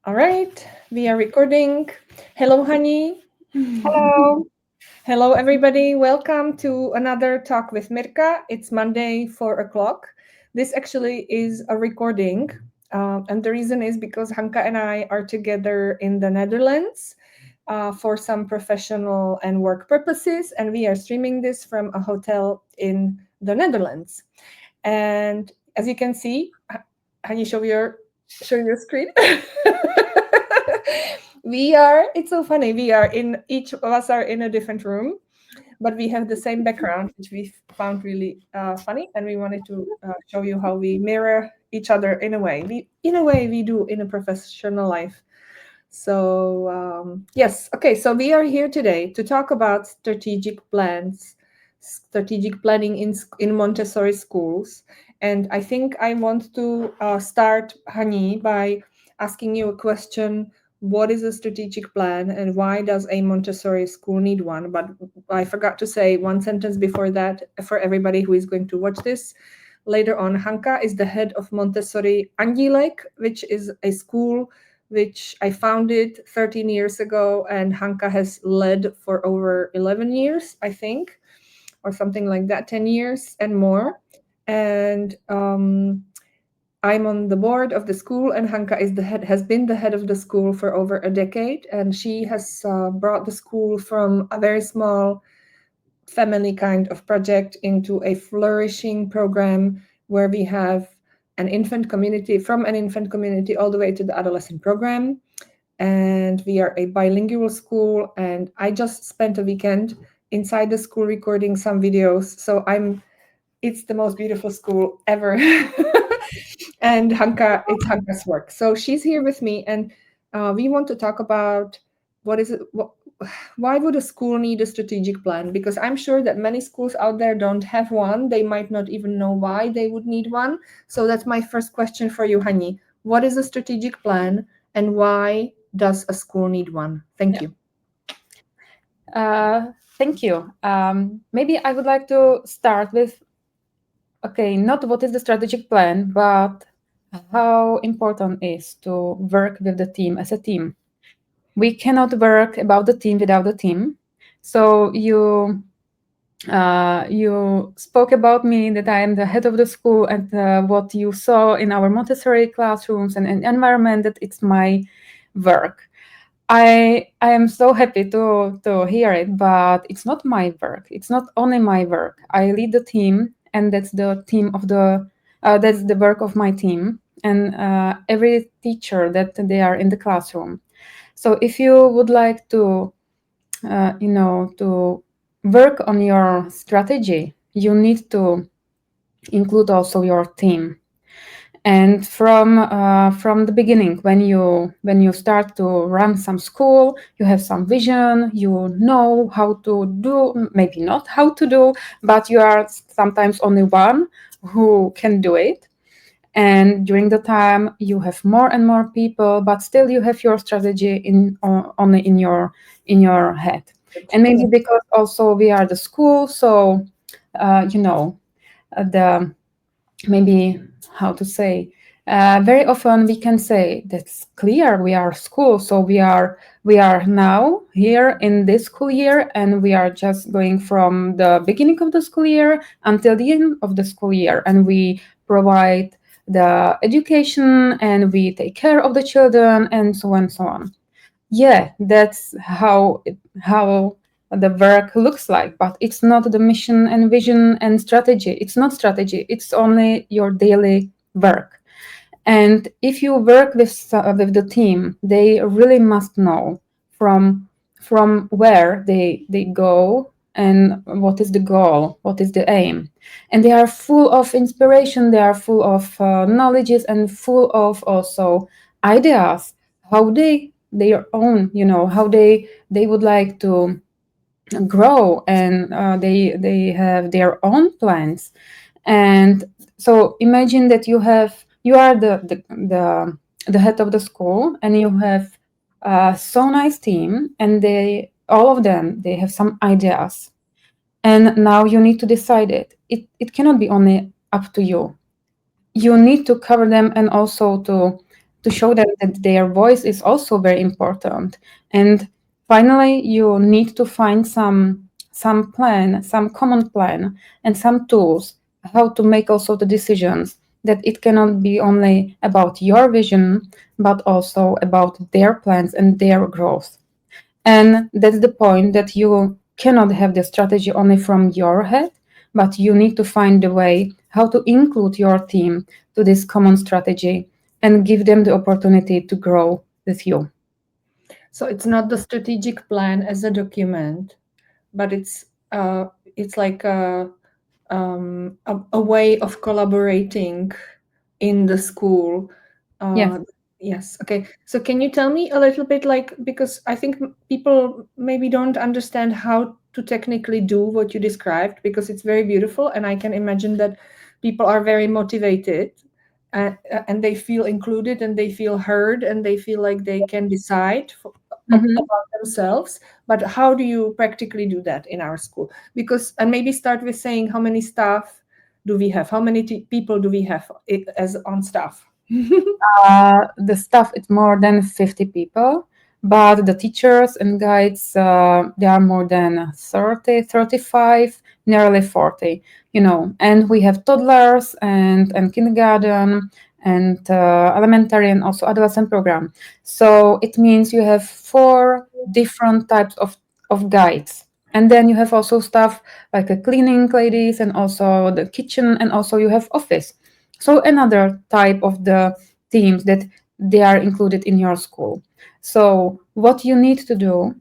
All right, we are recording. Hello, honey. Hello. Hello, everybody. Welcome to another talk with Mirka. It's Monday, 4 o'clock. This actually is a recording, and the reason is because Hanka and I are together in the Netherlands for some professional and work purposes, and we are streaming this from a hotel in the Netherlands. And as you can see, can you show your screen? It's so funny. Each of us are in a different room, but we have the same background, which we found really funny. And we wanted to show you how we mirror each other in a way. We do in a professional life. So, yes. Okay. So we are here today to talk about strategic planning in Montessori schools. And I think I want to start, Hani, by asking you a question. What is a strategic plan and why does a Montessori school need one? But I forgot to say one sentence before that for everybody who is going to watch this later on. Hanka is the head of Montessori Andílek, which is a school which I founded 13 years ago, and Hanka has led for over 11 years, I think, or something like that, 10 years and more. And I'm on the board of the school, and Hanka has been the head of the school for over a decade, and she has brought the school from a very small family kind of project into a flourishing program where we have an infant community, from an infant community all the way to the adolescent program. And we are a bilingual school, and I just spent a weekend inside the school recording some videos. So it's the most beautiful school ever. And it's Hanka's work. So she's here with me, and we want to talk about why would a school need a strategic plan? Because I'm sure that many schools out there don't have one. They might not even know why they would need one. So that's my first question for you, Hani. What is a strategic plan, and why does a school need one? Thank you. Thank you. Maybe I would like to start with, not what is the strategic plan, but how important is to work with the team as a team. We cannot work about the team without the team. So you spoke about me that I am the head of the school, and what you saw in our Montessori classrooms and environment, that it's my work. I am so happy to hear it, but it's not my work. It's not only my work. I lead the team, and that's the work of my team and every teacher that they are in the classroom. So if you would like to to work on your strategy, you need to include also your team. And from the beginning, when you start to run some school, you have some vision, you know how to do, maybe not how to do, but you are sometimes only one who can do it. And during the time, you have more and more people, but still you have your strategy only in your head. And maybe because also we are the school, so the maybe how to say, very often we can say that's clear, we are school, so we are now here in this school year, and we are just going from the beginning of the school year until the end of the school year, and we provide the education and we take care of the children and so on and so on. Yeah, that's how the work looks like, but it's not the mission and vision and strategy. It's not strategy. It's only your daily work. And if you work with the team, they really must know from where they go and what is the goal, what is the aim. And they are full of inspiration. They are full of knowledges and full of also ideas how their own, how they would like to grow, and they have their own plans. And so imagine that you are the head of the school, and you have a so nice team, and they all of them, they have some ideas, and now you need to decide it cannot be only up to you. You need to cover them, and also to to show them that their voice is also very important. And finally, you need to find some plan, some common plan, and some tools how to make also the decisions, that it cannot be only about your vision, but also about their plans and their growth. And that's the point, that you cannot have the strategy only from your head, but you need to find a way how to include your team to this common strategy and give them the opportunity to grow with you. So it's not the strategic plan as a document, but it's like a way of collaborating in the school. Yeah. Yes. Okay. So can you tell me a little bit, like, because I think people maybe don't understand how to technically do what you described, because it's very beautiful, and I can imagine that people are very motivated, and they feel included, and they feel heard, and they feel like they can decide Mhm. about themselves. But how do you practically do that in our school? Because, and maybe start with saying, how many staff do we have? How many people do we have as on staff? The staff is more than 50 people, but the teachers and guides, they are more than 30, 35, nearly 40, and we have toddlers and kindergarten and elementary and also adolescent program. So it means you have four different types of guides. And then you have also stuff like a cleaning ladies and also the kitchen, and also you have office. So another type of the teams that they are included in your school. So what you need to do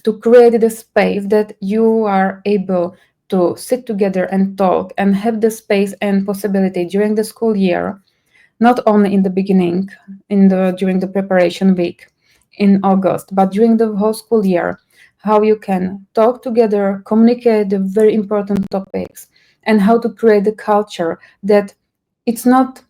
to create the space that you are able to sit together and talk and have the space and possibility during the school year, not only in the beginning, during the preparation week in August, but during the whole school year, how you can talk together, communicate the very important topics, and how to create the culture that it's not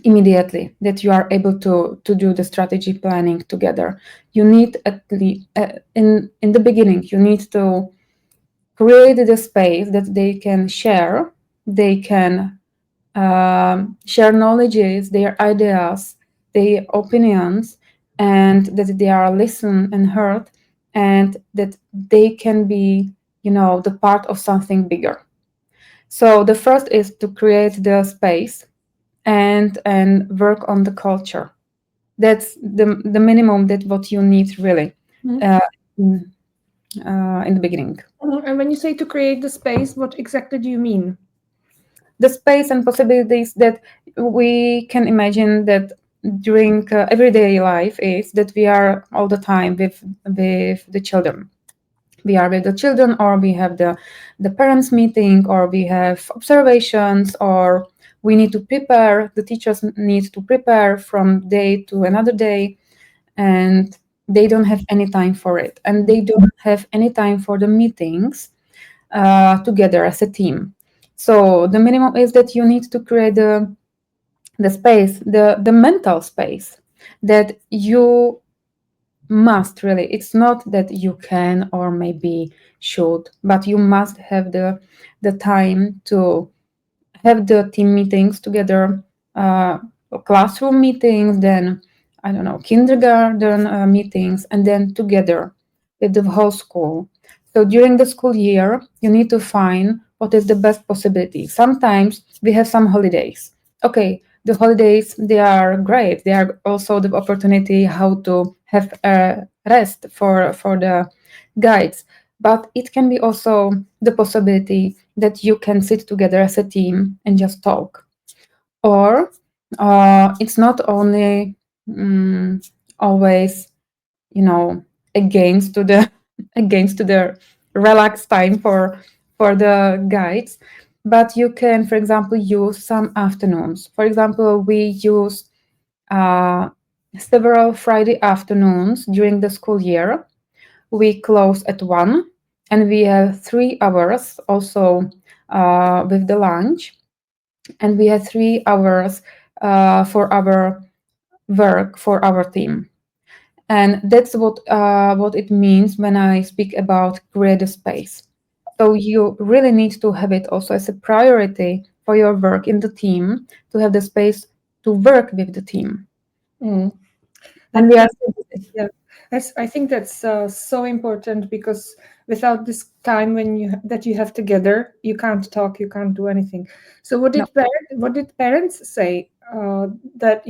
immediately that you are able to do the strategy planning together. You need at least in the beginning, you need to create the space that they can share. They can share knowledges, their ideas, their opinions, and that they are listened and heard, and that they can be, the part of something bigger. So the first is to create the space and work on the culture. That's the minimum that what you need really Mhm. uh, in, in the beginning. And when you say to create the space, what exactly do you mean? The space and possibilities that we can imagine that during everyday life is that we are all the time with the children. We are with the children, or we have the parents meeting, or we have observations, or we need to prepare, the teachers need to prepare from day to another day, and they don't have any time for it, and they don't have any time for the meetings together as a team. So the minimum is that you need to create the space, the mental space, that you must really, it's not that you can or maybe should, but you must have the time to have the team meetings together, uh, classroom meetings, then I don't know, kindergarten meetings, and then together with the whole school. So during the school year, you need to find what is the best possibility. Sometimes we have some holidays. Okay, the holidays, they are great. They are also the opportunity how to have a rest for the guides. But it can be also the possibility that you can sit together as a team and just talk. Or it's not only always, against to the against to the relaxed time for the guides, but you can, for example, use some afternoons. For example, we use uh, several Friday afternoons during the school year. We close at 1, and we have 3 hours also with the lunch, and we have 3 hours for our work for our team. And that's what it means when I speak about creative space. So you really need to have it also as a priority for your work in the team, to have the space to work with the team. Mm. and That, we are that so busy. yeah, I think that's so important because without this time when that you have together, you can't talk, you can't do anything. So No. what did parents say that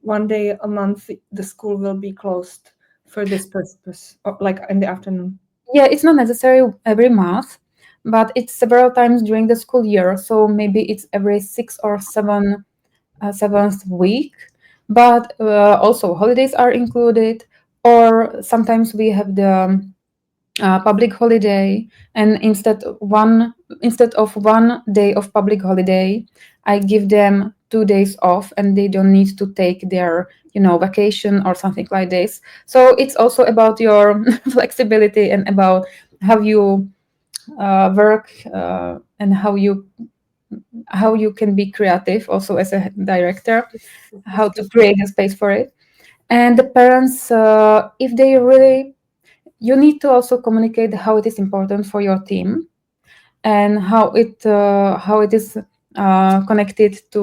one day a month the school will be closed for this purpose, or like in the afternoon? Yeah, it's not necessary every month, but it's several times during the school year. So maybe it's every six or seventh week. But also holidays are included, or sometimes we have the public holiday, and instead of 1 day of public holiday, I give them 2 days off, and they don't need to take their vacation or something like this. So it's also about your flexibility and about how you work, and how you can be creative also as a director, how to create a space for it. And the parents, if they really, you need to also communicate how it is important for your team, and how it is connected to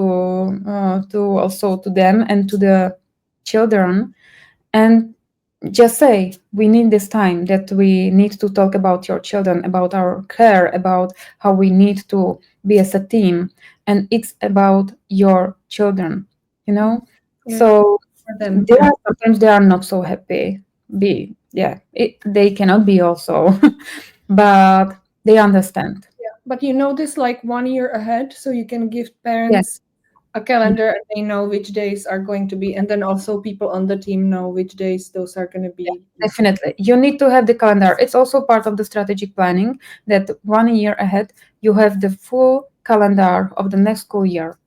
also to them and to the children, and just say we need this time, that we need to talk about your children, about our care, about how we need to be as a team, and it's about your children, you know. Yeah, So for them. they are sometimes they are not so happy, they cannot be also, but they understand. Yeah, but you know this like 1 year ahead, so you can give Yeah. parents a calendar and they know which days are going to be, and then also people on the team know which days those are going to Yeah, be. definitely. You need to have the calendar. It's also part of the strategic planning, that 1 year ahead you have the full calendar of the next school year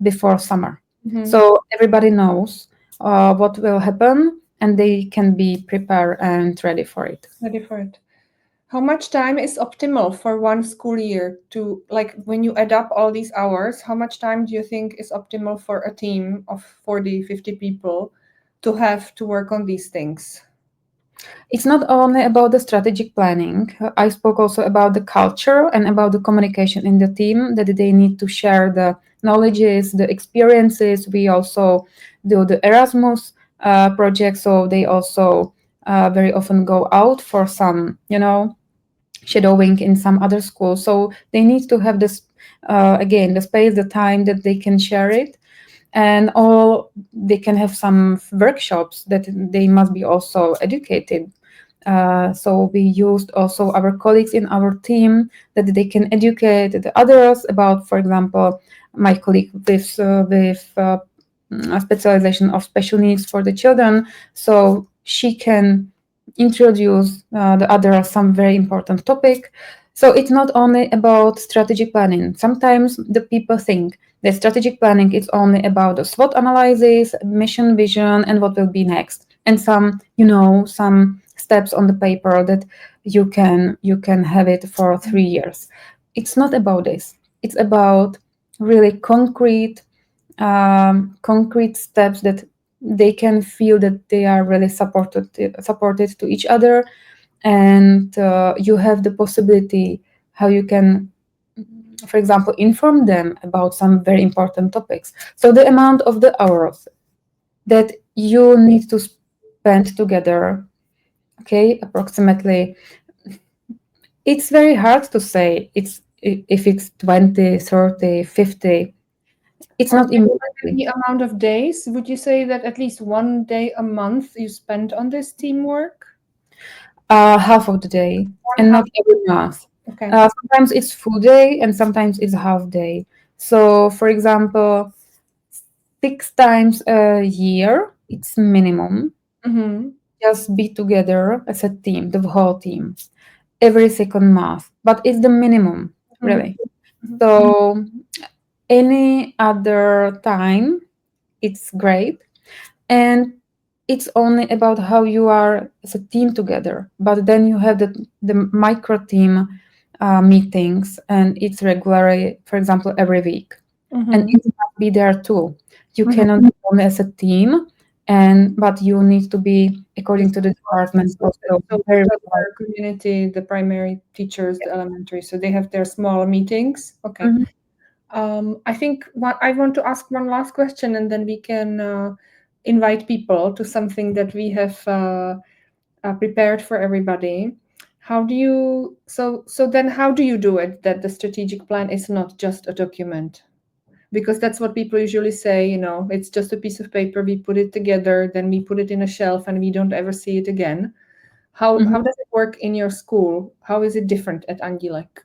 before summer. Mhm. So everybody knows what will happen, and they can be prepared and ready for it. Very different. How much time is optimal for one school year to, like, when you add up all these hours, how much time do you think is optimal for a team of 40, 50 people to have to work on these things? It's not only about the strategic planning. I spoke also about the culture and about the communication in the team, that they need to share the knowledges, the experiences. We also do the Erasmus project, so they also very often go out for some, shadowing in some other school. So they need to have this, again, the space, the time that they can share it, and all they can have some workshops that they must be also educated. So we used also our colleagues in our team, that they can educate the others about, for example, my colleague with a specialization of special needs for the children, so she can introduce the other some very important topic. So it's not only about strategic planning. Sometimes the people think that strategic planning is only about the SWOT analysis, mission, vision, and what will be next, and some steps on the paper that you can have it for 3 years. It's not about this. It's about really concrete steps that they can feel that they are really supported to each other, and you have the possibility how you can, for example, inform them about some very important topics. So the amount of the hours that you need to spend together, okay, approximately, it's very hard to say if it's 20, 30, 50. It's Or not maybe immediately. the amount of days? Would you say that at least one day a month you spend on this teamwork? Half of the day, One and half. not every month. Okay. Sometimes it's full day, and sometimes it's half day. So, for example, 6 times a year, it's minimum. Mm-hmm. Just be together as a team, the whole team, every second month. But it's the minimum, really. Mm-hmm. So, any other time, it's great. And it's only about how you are as a team together, but then you have the micro team meetings, and it's regularly, for example, every week, and Mm-hmm. it must be there too. You Mm-hmm. cannot be only as a team, and but you need to be according to the department So, also so the very well. toddler community, the primary teachers, the elementary, so they have their small meetings. Okay. Mhm. I think I want to ask one last question, and then we can invite people to something that we have prepared for everybody. How do you so then how do you do it that the strategic plan is not just a document? Because that's what people usually say, it's just a piece of paper, we put it together, then we put it in a shelf and we don't ever see it again. How Mhm. does it work in your school? How is it different at Andílek?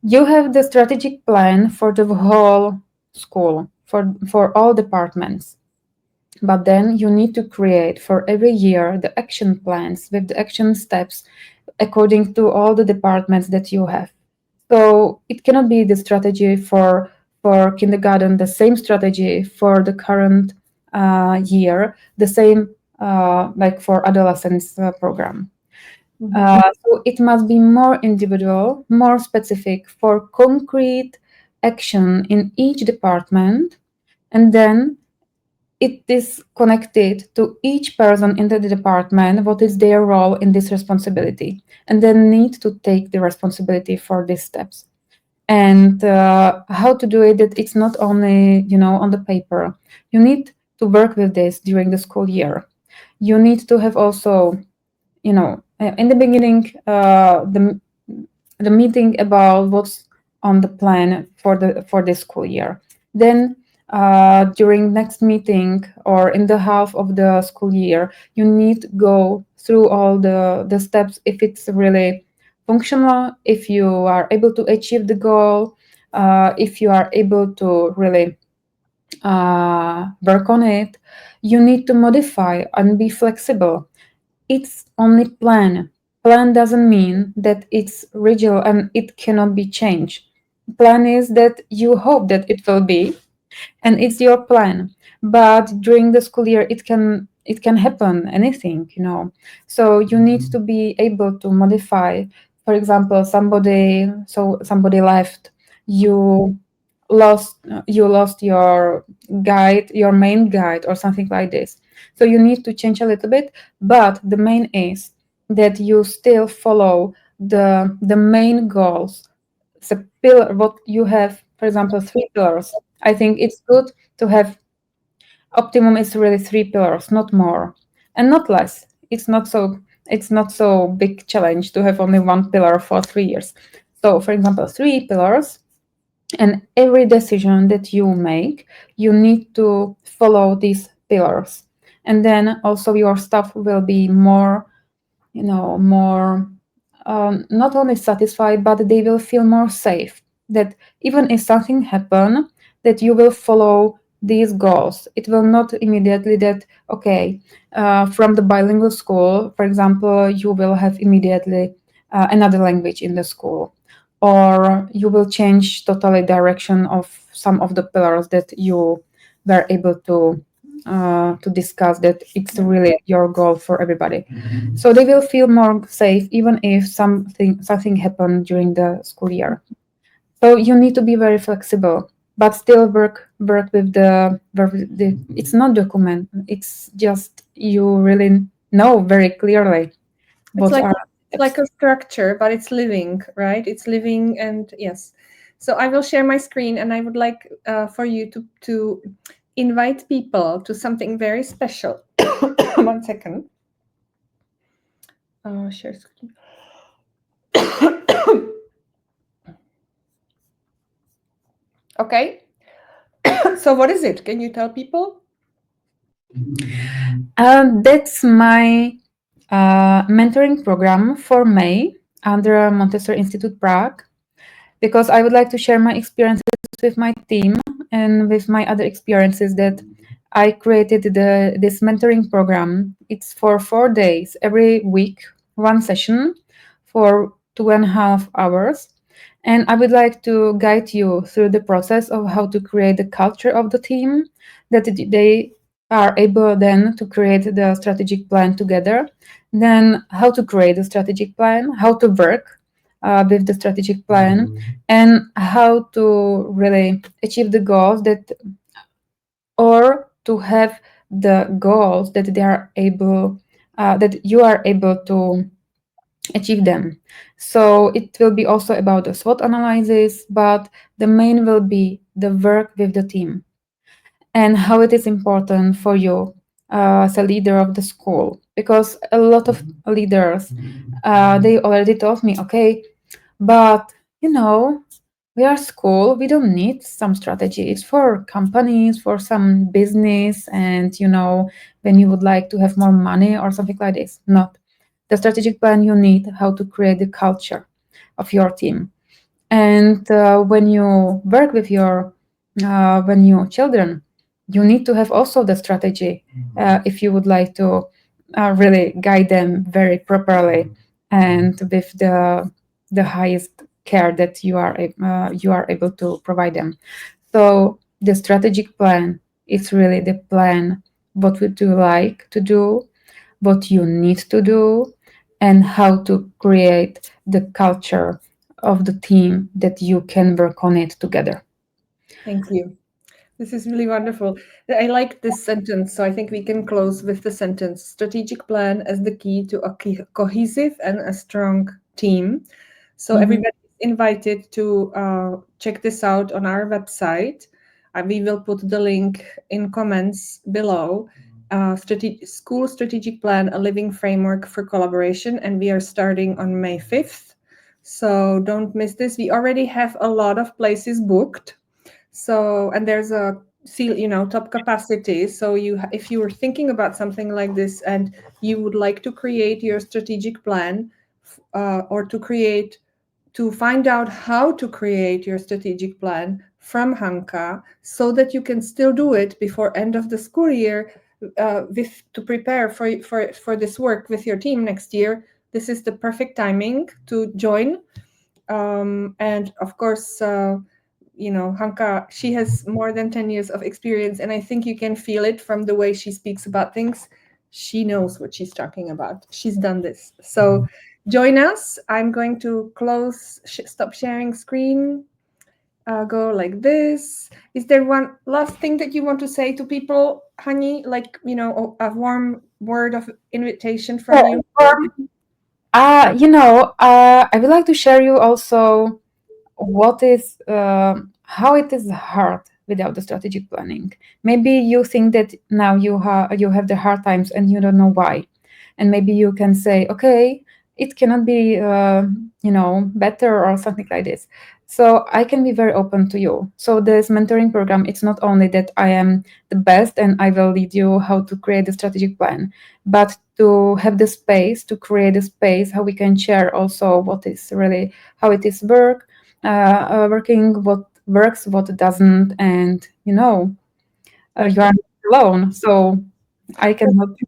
You have the strategic plan for the whole school, for all departments. But then you need to create for every year the action plans with the action steps according to all the departments that you have. So it cannot be the strategy for kindergarten, the same strategy for the current year, the same like for adolescents program. So it must be more individual, more specific for concrete action in each department, and then it is connected to each person in the department, what is their role in this responsibility, and then need to take the responsibility for these steps. And how to do it, that it's not only, on the paper. You need to work with this during the school year. You need to have also, in the beginning, the meeting about what's on the plan for this school year. Then during next meeting or in the half of the school year, you need to go through all the steps if it's really functional, if you are able to achieve the goal, if you are able to really work on it. You need to modify and be flexible. It's only plan. Plan doesn't mean that it's rigid and it cannot be changed. Plan is that you hope that it will be, and it's your plan. But during the school year, it can happen anything, So you need to be able to modify. For example, somebody left. You lost your guide, your main guide, or something like this. So you need to change a little bit, but the main is that you still follow the main goals. The pillar, what you have, for example, 3 pillars. I think it's good to have optimum is really 3 pillars, not more and not less. It's not so big challenge to have only one pillar for 3 years. So, for example, 3 pillars, and every decision that you make, you need to follow these pillars. And then also your staff will be more not only satisfied, but they will feel more safe. That even if something happen, that you will follow these goals. It will not immediately that okay, from the bilingual school, for example, you will have immediately another language in the school, or you will change totally direction of some of the pillars that you were able to discuss, that it's really your goal for everybody. So they will feel more safe even if something happened during the school year. So you need to be very flexible, but still work with the it's not document, it's just you really know very clearly It's what like are it's like a structure, but it's living, right? It's living, and yes. So I will share my screen, and I would like for you to invite people to something very special. 1 second. Share screen. Okay. So what is it? Can you tell people? That's my mentoring program for May under Montessori Institute Prague, because I would like to share my experiences with my team and with my other experiences that I created this mentoring program. It's for 4 days, every week, one session for 2.5 hours. And I would like to guide you through the process of how to create the culture of the team, that they are able then to create the strategic plan together, then how to create a strategic plan, how to work with the strategic plan, and how to really achieve the goals that, or to have the goals that they are able, that you are able to achieve them. So it will be also about the SWOT analysis, but the main will be the work with the team. and how it is important for you as a leader of the school. Because a lot of leaders, they already told me, okay, but you know, we are school, we don't need some strategy. It's for companies, for some business, and when you would like to have more money or something like this. Not the strategic plan. You need how to create the culture of your team. And when you work with your when you children, you need to have also the strategy if you would like to really guide them very properly and with the highest care that you are able to provide them. So the strategic plan is really the plan. What would you like to do? What you need to do, and how to create the culture of the team that you can work on it together. Thank you. This is really wonderful. I like this sentence, so I think we can close with the sentence: strategic plan as the key to a cohesive and a strong team. So Mhm. everybody is invited to check this out on our website. We will put the link in comments below. School strategic plan, a living framework for collaboration, and we are starting on May 5th. So don't miss this. We already have a lot of places booked. So, and there's a top capacity. So if you were thinking about something like this and you would like to create your strategic plan, or to find out how to create your strategic plan from Hanka, so that you can still do it before end of the school year, with to prepare for this work with your team next year. This is the perfect timing to join. And of course, Hanka, she has more than 10 years of experience, and I think you can feel it from the way she speaks about things. She knows what she's talking about. She's done this. So join us. I'm going to stop sharing screen, go like this. Is there one last thing that you want to say to people, Hani? Like, a warm word of invitation from you? I would like to share you also what is how it is hard without the strategic planning. Maybe you think that now you have the hard times and you don't know why, and maybe you can say, okay, it cannot be better or something like this. So I can be very open to you. So this mentoring program, it's not only that I am the best and I will lead you how to create the strategic plan, but to have the space, to create a space how we can share also what is really how it is working, what works, what doesn't, and you are not alone. So I can help you.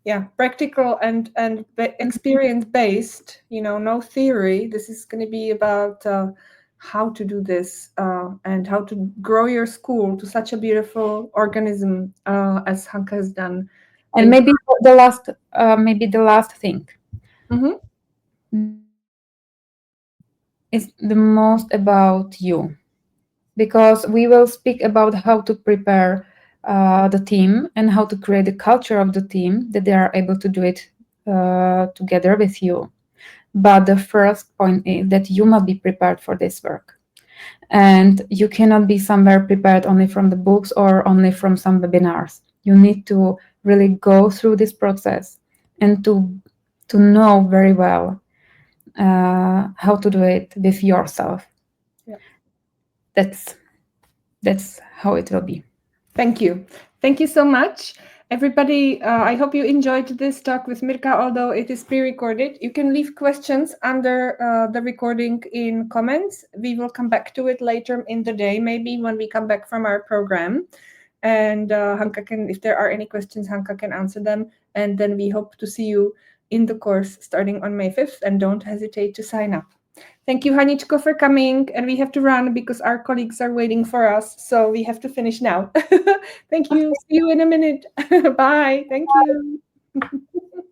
Yeah, practical and experience based, no theory. This is going to be about how to do this, and how to grow your school to such a beautiful organism, as Hanka has done And in. maybe the last thing. Mhm. Is the most about you, because we will speak about how to prepare the team and how to create the culture of the team that they are able to do it together with you. But the first point is that you must be prepared for this work. And you cannot be somewhere prepared only from the books or only from some webinars. You need to really go through this process and to know very well how to do it with yourself. Yeah. That's that's how it will be. Thank you. Thank you so much. Everybody, I hope you enjoyed this talk with Mirka, although it is pre-recorded. You can leave questions under the recording in comments. We will come back to it later in the day, maybe when we come back from our program. And Hanka can, if there are any questions, Hanka can answer them. And then we hope to see you in the course starting on May 5th. And don't hesitate to sign up. Thank you, Hanichko, for coming. And we have to run because our colleagues are waiting for us. So we have to finish now. Thank you. See you in a minute. Bye. Thank you.